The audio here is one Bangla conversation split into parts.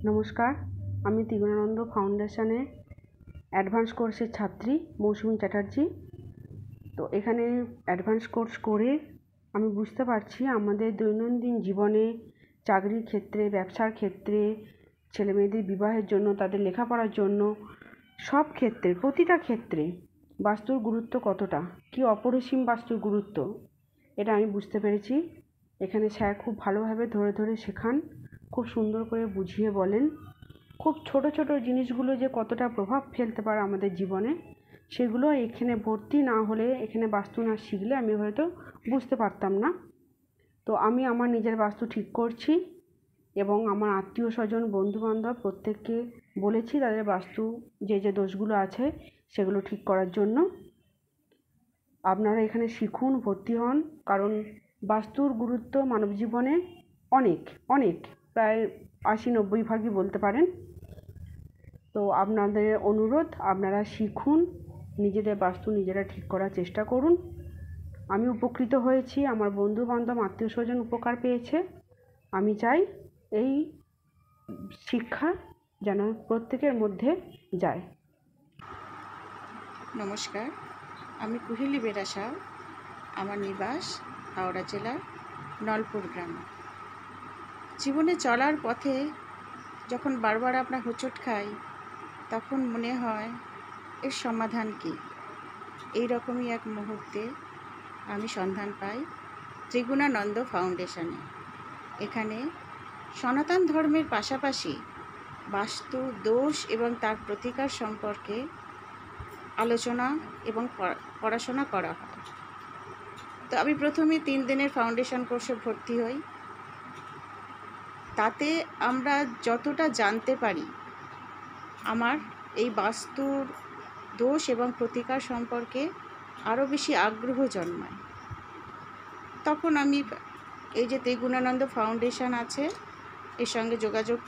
নমস্কার, আমি ত্রিগুণানন্দ ফাউন্ডেশনের অ্যাডভান্স কোর্সের ছাত্রী মৌসুমী চ্যাটার্জি। তো এখানে অ্যাডভান্স কোর্স করে আমি বুঝতে পারছি আমাদের দৈনন্দিন জীবনে, চাকরির ক্ষেত্রে, ব্যবসার ক্ষেত্রে, ছেলেমেয়েদের বিবাহের জন্য, তাদের লেখাপড়ার জন্য, সব ক্ষেত্রে, প্রতিটা ক্ষেত্রে বাস্তুর গুরুত্ব কতটা, কী অপরিসীম বাস্তুর গুরুত্ব, এটা আমি বুঝতে পেরেছি। এখানে স্যার খুব ভালোভাবে ধরে ধরে শেখান, খুব সুন্দর করে বুঝিয়ে বলেন। খুব ছোট ছোট জিনিসগুলো যে কতটা প্রভাব ফেলতে পারে আমাদের জীবনে, সেগুলো এখানে ভর্তি না হলে, এখানে বাস্তু না শিখলে আমি হয়তো বুঝতে পারতাম না। তো আমি আমার নিজের বাস্তু ঠিক করছি এবং আমার আত্মীয় স্বজন, বন্ধুবান্ধব প্রত্যেককে বলেছি তাদের বাস্তু যে দোষগুলো আছে সেগুলো ঠিক করার জন্য। আপনারা এখানে শিখুন, ভর্তি হন, কারণ বাস্তুর গুরুত্ব মানব জীবনে অনেক অনেক, প্রায় 80-90 ভাগই বলতে পারেন। তো আপনাদের অনুরোধ, আপনারা শিখুন, নিজেদের বাস্তু নিজেরা ঠিক করার চেষ্টা করুন। আমি উপকৃত হয়েছি, আমার বন্ধুবান্ধব, আত্মীয় স্বজন উপকার পেয়েছে। আমি চাই এই শিক্ষা যেন প্রত্যেকের মধ্যে যায়। নমস্কার, আমি কুহেলি বেরা সাউ। আমার নিবাস হাওড়া জেলার নলপুর গ্রামে। জীবনে চলার পথে যখন বারবার আমরা হোঁচট খাই, তখন মনে হয় এর সমাধান কী। এই রকমই এক মুহূর্তে আমি সন্ধান পাই ত্রিগুণানন্দ ফাউন্ডেশনে। এখানে সনাতন ধর্মের পাশাপাশি বাস্তু দোষ এবং তার প্রতিকার সম্পর্কে আলোচনা এবং পড়াশোনা করা হয়। তো আমি প্রথমে 3 দিনের ফাউন্ডেশন কোর্সে ভর্তি হই। তাতে আমরা যতটা জানতে পারি, আমার এই বাস্তুর দোষ এবং প্রতিকার সম্পর্কে আরও বেশি আগ্রহ জন্মায়। তখন আমি এই যে ত্রিগুণানন্দ ফাউন্ডেশন আছে, এর সঙ্গে যোগাযোগ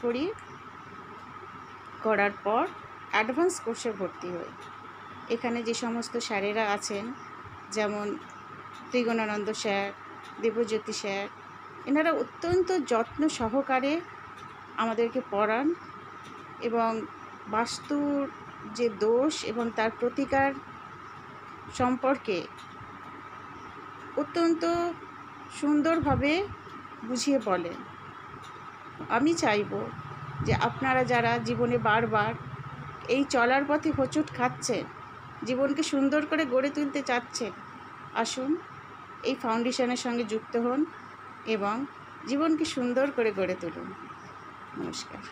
করার পর অ্যাডভান্স কোর্সে ভর্তি হই। এখানে যে সমস্ত স্যারেরা আছেন, যেমন ত্রিগুণানন্দ স্যার, দেবজ্যোতি স্যার, এনারা অত্যন্ত যত্ন সহকারে আমাদেরকে পড়ান এবং বাস্তুর যে দোষ এবং তার প্রতিকার সম্পর্কে অত্যন্ত সুন্দরভাবে বুঝিয়ে বলেন। আমি চাইব যে আপনারা যারা জীবনে বারবার এই চলার পথে হোঁচট খাচ্ছেন, জীবনকে সুন্দর করে গড়ে তুলতে চাচ্ছেন, আসুন এই ফাউন্ডেশনের সঙ্গে যুক্ত হন এবং জীবনকে সুন্দর করে গড়ে তুলুন। নমস্কার।